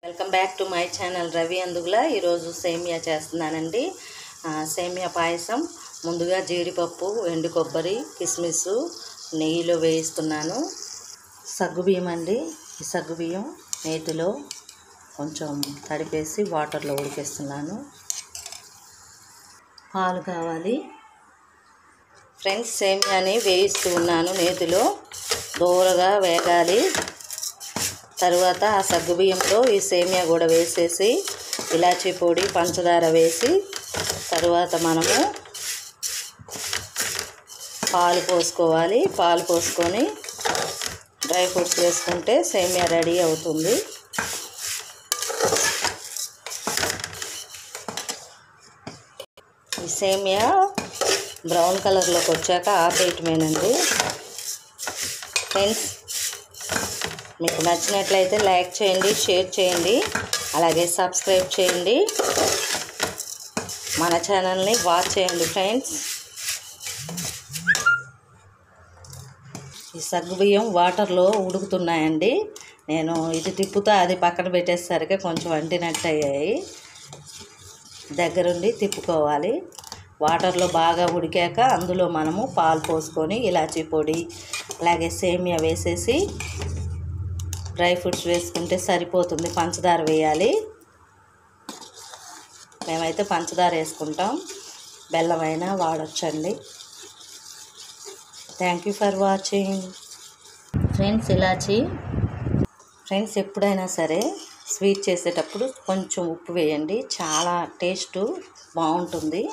Welcome back to my channel Ravi Andugula. ఈరోజు సేమియా చేస్తున్నానండి. సేమియా పాయసం. ముందుగా జీడిపప్పు, ఎండు కొబ్బరి, కిస్మిస్ నెయ్యిలో వేయిస్తున్నాను. సగ్గుబియ్యం అండి. ఈ సగ్గుబియ్యం నేతిలో కొంచెం తడిపేసి వాటర్లో ఉడికిస్తున్నాను. పాలు కావాలి ఫ్రెండ్స్. సేమియాని వేయిస్తూ ఉన్నాను నేతిలో. దూరగా వేగాలి. తరువాత ఆ సగ్గుబియ్యంలో ఈ సేమియా కూడా వేసేసి ఇలాచీ పొడి, పంచదార వేసి తరువాత మనము పాలు పోసుకోవాలి. పాలు పోసుకొని డ్రై ఫ్రూట్స్ వేసుకుంటే సేమియా రెడీ అవుతుంది. ఈ సేమియా బ్రౌన్ కలర్లోకి వచ్చాక ఆపేయటమేనండి ఫ్రెండ్స్. మీకు నచ్చినట్లయితే లైక్ చేయండి, షేర్ చేయండి, అలాగే సబ్స్క్రైబ్ చేయండి. మన ఛానల్ని వాచ్ చేయండి ఫ్రెండ్స్. ఈ సగ్గుబియ్యం వాటర్లో ఉడుకుతున్నాయండి. నేను ఇది తిప్పుతా అది పక్కన పెట్టేసరికి కొంచెం అంటినట్టు అయ్యాయి. దగ్గరుండి తిప్పుకోవాలి. వాటర్లో బాగా ఉడికాక అందులో మనము పాలు పోసుకొని ఇలాచీ పొడి అలాగే సేమియా వేసేసి డ్రై ఫ్రూట్స్ వేసుకుంటే సరిపోతుంది. పంచదార వేయాలి. మేమైతే పంచదార వేసుకుంటాం, బెల్లమైనా వాడచ్చండి. Thank you for watching friends. ఇలాచీ ఫ్రెండ్స్, ఎప్పుడైనా సరే స్వీట్ చేసేటప్పుడు కొంచెం ఉప్పు వేయండి. చాలా టేస్ట్ బాగుంటుంది.